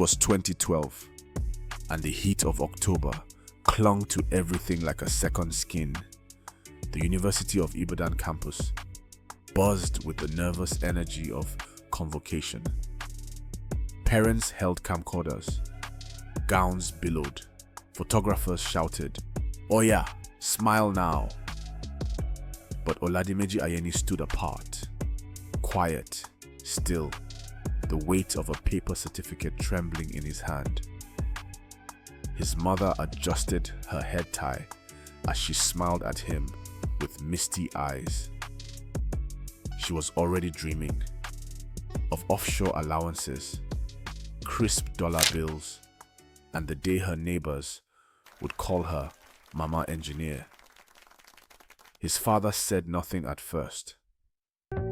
was 2012, and the heat of October clung to everything like a second skin. The University of Ibadan campus buzzed with the nervous energy of convocation. Parents held camcorders, gowns billowed, photographers shouted, "Oya, smile now." But Oladimeji Ayeni stood apart, quiet, still, the weight of a paper certificate trembling in his hand. His mother adjusted her head tie as she smiled at him with misty eyes. She was already dreaming of offshore allowances, crisp dollar bills, and the day her neighbors would call her Mama Engineer. His father said nothing at first,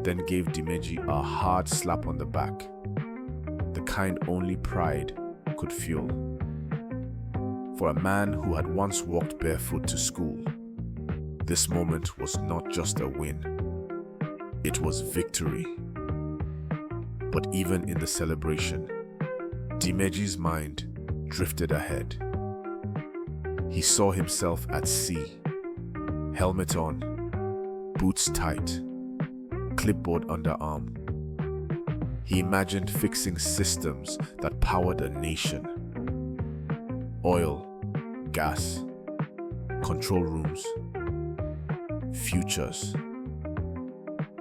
then gave Dimeji a hard slap on the back, the kind only pride could fuel. For a man who had once walked barefoot to school, this moment was not just a win, it was victory. But even in the celebration, Dimeji's mind drifted ahead. He saw himself at sea, helmet on, boots tight, clipboard underarm. He imagined fixing systems that powered a nation. Oil, gas, control rooms, futures.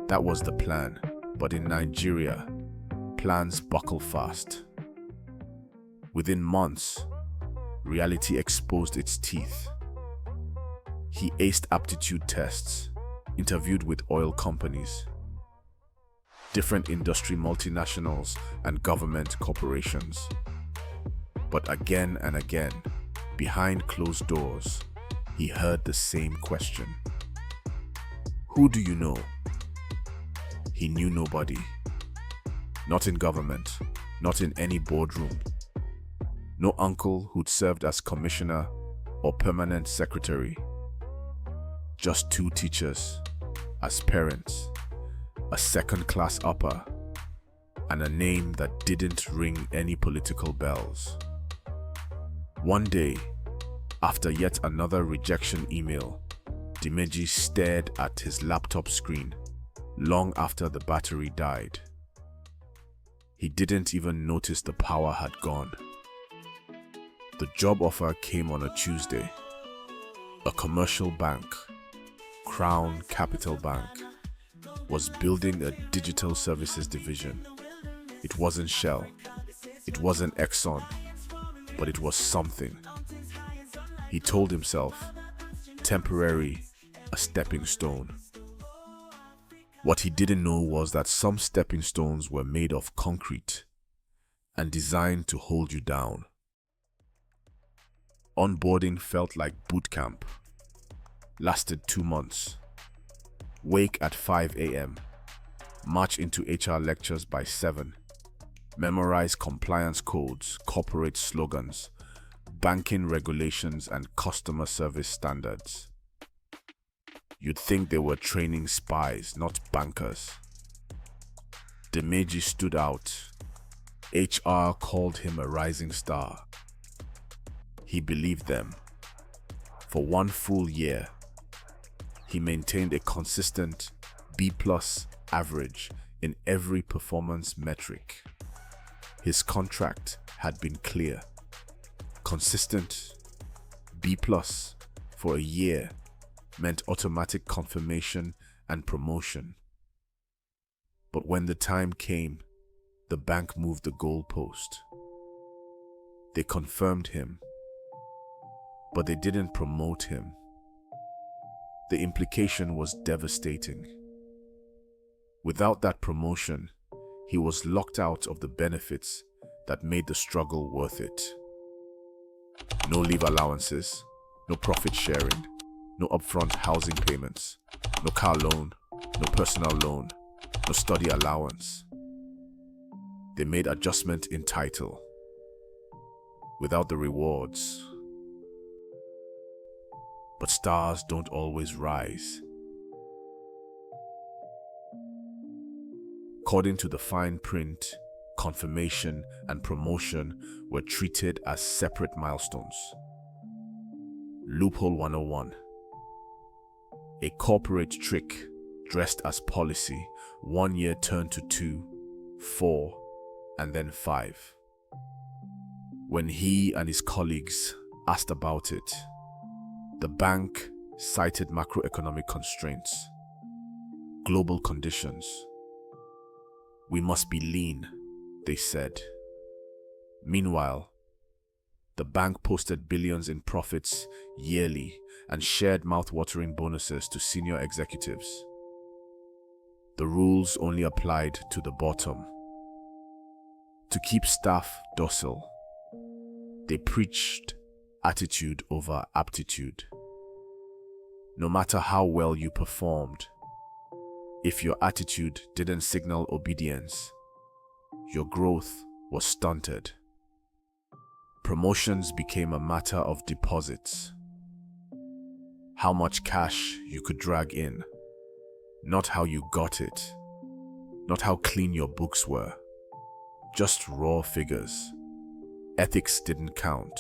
That was the plan, but in Nigeria, plans buckle fast. Within months, reality exposed its teeth. He aced aptitude tests, interviewed with oil companies, different industry multinationals, and government corporations. But again and again, behind closed doors, he heard the same question. Who do you know? He knew nobody. Not in government, not in any boardroom. No uncle who'd served as commissioner or permanent secretary. Just two teachers, as parents, a second-class upper, and a name that didn't ring any political bells. One day, after yet another rejection email, Dimeji stared at his laptop screen long after the battery died. He didn't even notice the power had gone. The job offer came on a Tuesday. A commercial bank, Crown Capital Bank, was building a digital services division. It wasn't Shell, it wasn't Exxon, but it was something. He told himself, temporary, a stepping stone. What he didn't know was that some stepping stones were made of concrete and designed to hold you down. Onboarding felt like boot camp. Lasted 2 months. Wake at 5 a.m. March into HR lectures by 7. Memorize compliance codes, corporate slogans, banking regulations, and customer service standards. You'd think they were training spies, not bankers. Dimeji stood out. HR called him a rising star. He believed them. For 1 full year, he maintained a consistent B+ average in every performance metric. His contract had been clear. Consistent B+ for a year meant automatic confirmation and promotion. But when the time came, the bank moved the goalpost. They confirmed him, but they didn't promote him. The implication was devastating. Without that promotion, he was locked out of the benefits that made the struggle worth it. No leave allowances, no profit sharing, no upfront housing payments, no car loan, no personal loan, no study allowance. They made adjustment in title, without the rewards. But stars don't always rise. According to the fine print, confirmation, and promotion were treated as separate milestones. Loophole 101. A corporate trick dressed as policy 1 year turned to 2, 4, and then 5. When he and his colleagues asked about it, the bank cited macroeconomic constraints, global conditions. "We must be lean," they said. Meanwhile, the bank posted billions in profits yearly and shared mouth-watering bonuses to senior executives. The rules only applied to the bottom. To keep staff docile, they preached attitude over aptitude. No matter how well you performed, if your attitude didn't signal obedience, your growth was stunted. Promotions became a matter of deposits. How much cash you could drag in, not how you got it, not how clean your books were, just raw figures. Ethics didn't count.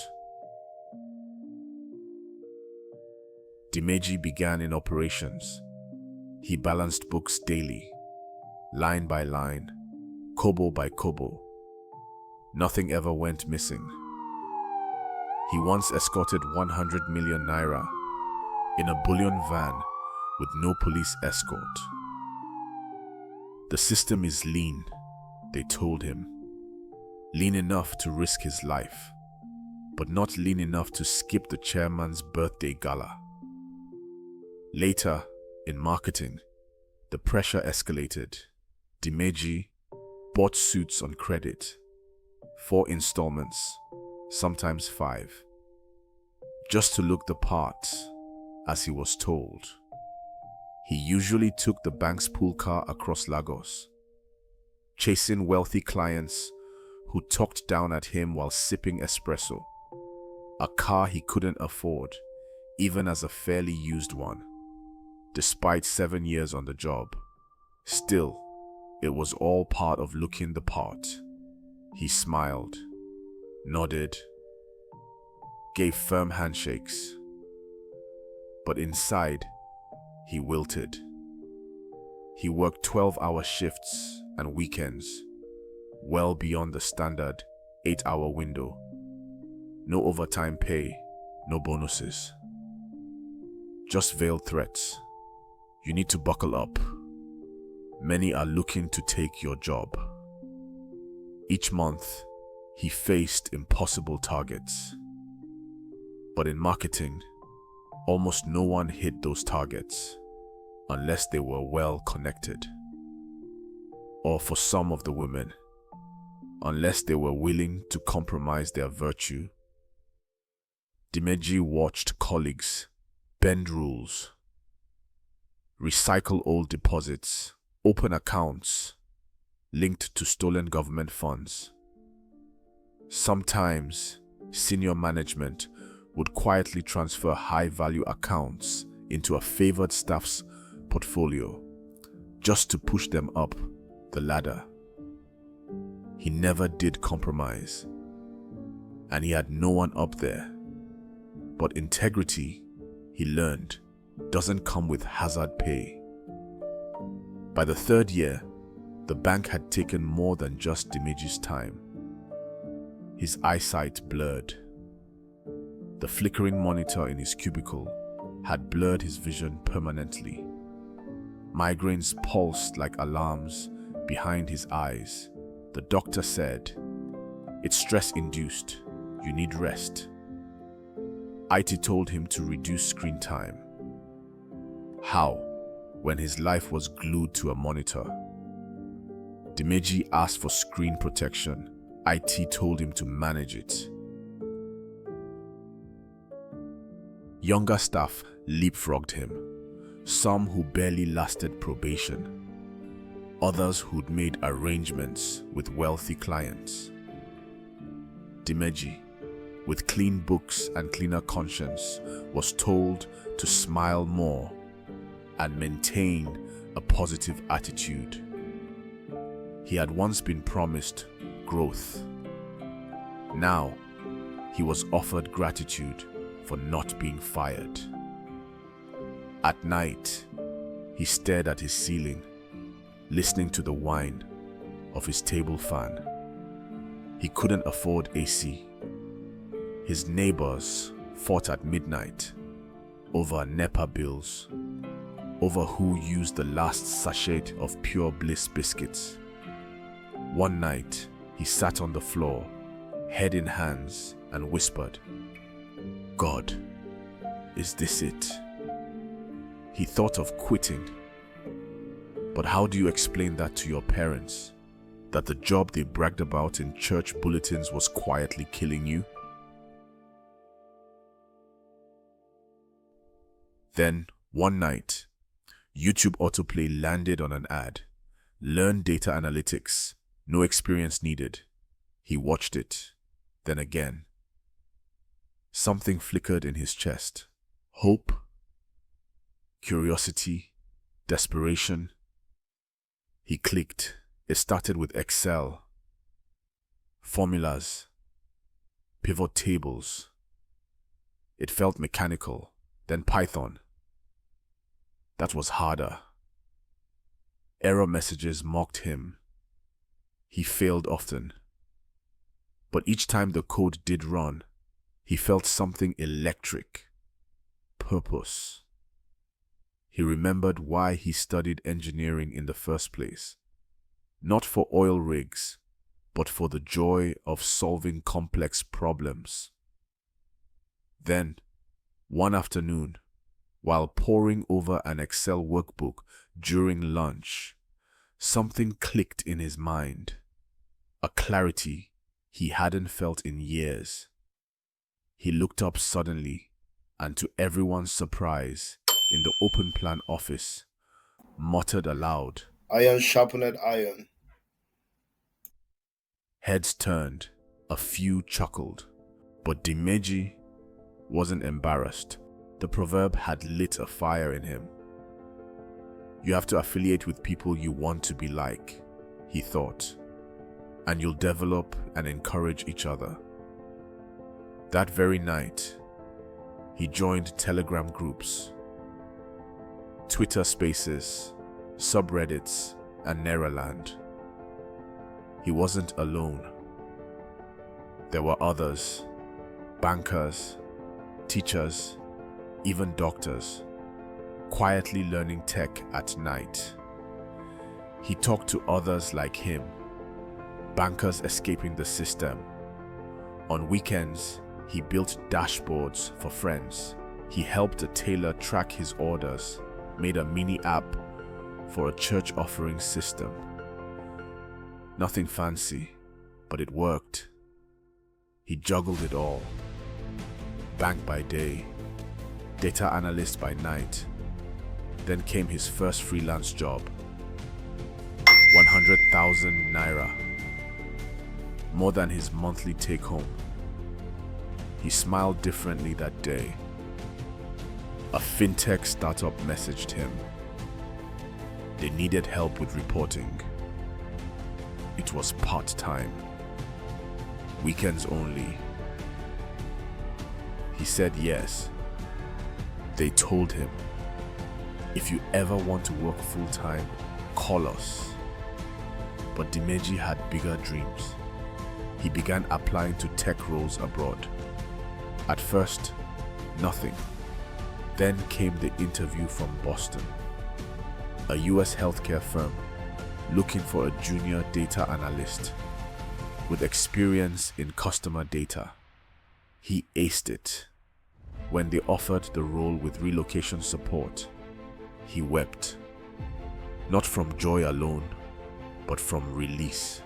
Dimeji began in operations. He balanced books daily, line by line, kobo by kobo. Nothing ever went missing. He once escorted 100 million naira in a bullion van with no police escort. "The system is lean," they told him. Lean enough to risk his life, but not lean enough to skip the chairman's birthday gala. Later, in marketing, the pressure escalated. Dimeji bought suits on credit, 4 installments, sometimes 5, just to look the part, as he was told. He usually took the bank's pool car across Lagos, chasing wealthy clients who talked down at him while sipping espresso, a car he couldn't afford, even as a fairly used one. Despite 7 years on the job, still, it was all part of looking the part. He smiled, nodded, gave firm handshakes, but inside, he wilted. He worked 12-hour shifts and weekends, well beyond the standard 8-hour window. No overtime pay, no bonuses. Just veiled threats. "You need to buckle up. Many are looking to take your job." Each month, he faced impossible targets. But in marketing, almost no one hit those targets unless they were well connected. Or for some of the women, unless they were willing to compromise their virtue. Dimeji watched colleagues bend rules, recycle old deposits, open accounts linked to stolen government funds. Sometimes, senior management would quietly transfer high-value accounts into a favored staff's portfolio just to push them up the ladder. He never did compromise, and he had no one up there. But integrity, he learned, doesn't come with hazard pay. By the 3rd year, the bank had taken more than just Dimeji's time. His eyesight blurred. The flickering monitor in his cubicle had blurred his vision permanently. Migraines pulsed like alarms behind his eyes. The doctor said, "It's stress-induced. You need rest." IT told him to reduce screen time. How, when his life was glued to a monitor? Dimeji asked for screen protection. IT told him to manage it. Younger staff leapfrogged him, some who barely lasted probation, others who'd made arrangements with wealthy clients. Dimeji, with clean books and cleaner conscience, was told to smile more and maintain a positive attitude. He had once been promised growth. Now, he was offered gratitude for not being fired. At night, he stared at his ceiling, listening to the whine of his table fan. He couldn't afford AC. His neighbors fought at midnight over NEPA bills, over who used the last sachet of Pure Bliss biscuits. One night, he sat on the floor, head in hands, and whispered, "God, is this it?" He thought of quitting. But how do you explain that to your parents? That the job they bragged about in church bulletins was quietly killing you? Then, one night, YouTube autoplay landed on an ad. Learn data analytics. No experience needed. He watched it. Then again. Something flickered in his chest. Hope, curiosity, desperation. He clicked. It started with Excel, formulas, pivot tables. It felt mechanical. Then Python. That was harder. Error messages mocked him. He failed often. But each time the code did run, he felt something electric. Purpose. He remembered why he studied engineering in the first place. Not for oil rigs, but for the joy of solving complex problems. Then, one afternoon, while poring over an Excel workbook during lunch, something clicked in his mind. A clarity he hadn't felt in years. He looked up suddenly, and to everyone's surprise, in the open plan office, muttered aloud, "Iron sharpened iron." Heads turned, a few chuckled, but Dimeji wasn't embarrassed. The proverb had lit a fire in him. You have to affiliate with people you want to be like, he thought, and you'll develop and encourage each other. That very night, he joined Telegram groups, Twitter Spaces, subreddits, and Neraland. He wasn't alone. There were others, bankers, teachers, even doctors, quietly learning tech at night. He talked to others like him, bankers escaping the system. On weekends, he built dashboards for friends. He helped a tailor track his orders, made a mini app for a church offering system. Nothing fancy, but it worked. He juggled it all. Bank by day, data analyst by night. Then came his first freelance job. 100,000 naira. More than his monthly take-home. He smiled differently that day. A fintech startup messaged him. They needed help with reporting. It was part-time. Weekends only. He said yes. They told him, if you ever want to work full-time, call us. But Dimeji had bigger dreams. He began applying to tech roles abroad. At first, nothing. Then came the interview from Boston, a US healthcare firm looking for a junior data analyst with experience in customer data. He aced it. When they offered the role with relocation support, he wept. Not from joy alone, but from release.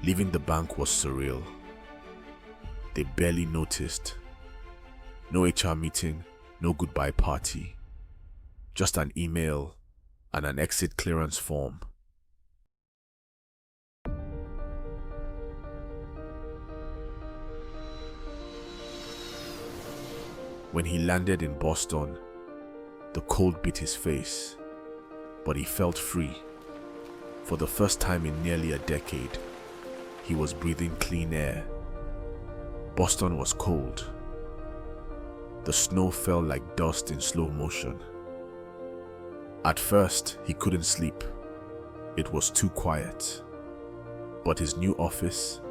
Leaving the bank was surreal. They barely noticed. No HR meeting, no goodbye party. Just an email and an exit clearance form. When he landed in Boston, the cold bit his face, but he felt free. For the first time in nearly a decade, he was breathing clean air. Boston was cold. The snow fell like dust in slow motion. At first, he couldn't sleep. It was too quiet. But his new office,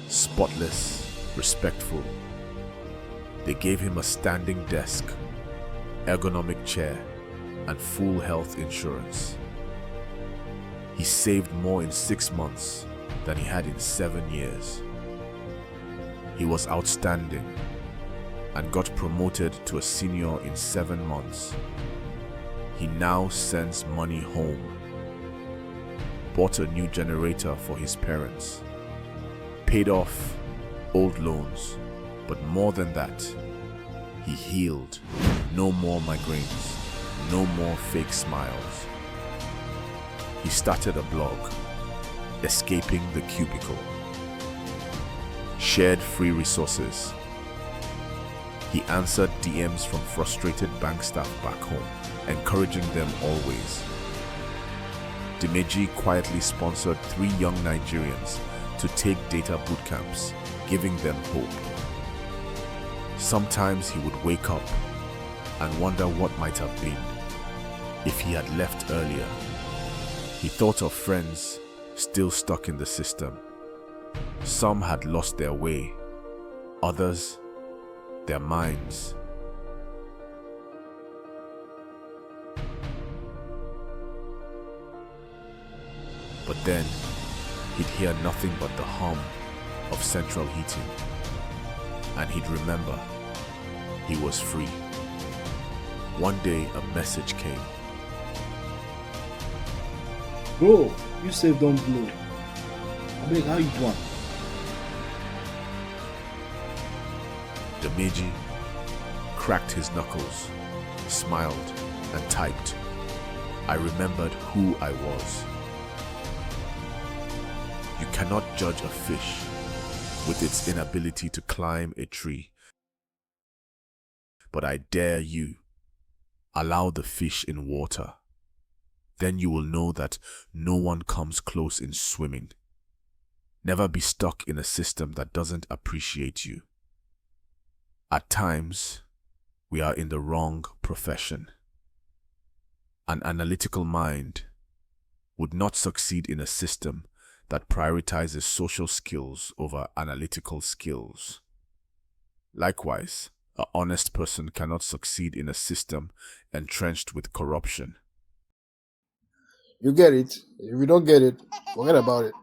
spotless, respectful. They gave him a standing desk, ergonomic chair, and full health insurance. He saved more in 6 months than he had in 7 years. He was outstanding and got promoted to a senior in 7 months. He now sends money home. Bought a new generator for his parents. Paid off old loans, but more than that, he healed. No more migraines, no more fake smiles. He started a blog, Escaping the Cubicle. Shared free resources. He answered DMs from frustrated bank staff back home, encouraging them always. Dimeji quietly sponsored 3 young Nigerians to take data bootcamps, giving them hope. Sometimes he would wake up and wonder what might have been if he had left earlier. He thought of friends still stuck in the system. Some had lost their way, others their minds. But then, he'd hear nothing but the hum of central heating, and he'd remember he was free. One day, a message came. Bro, you save don't blow. Abeg, how you doing? Dimeji cracked his knuckles, smiled, and typed. I remembered who I was. You cannot judge a fish with its inability to climb a tree. But I dare you, allow the fish in water. Then you will know that no one comes close in swimming. Never be stuck in a system that doesn't appreciate you. At times, we are in the wrong profession. An analytical mind would not succeed in a system that prioritizes social skills over analytical skills. Likewise, an honest person cannot succeed in a system entrenched with corruption. You get it? If you don't get it, forget about it.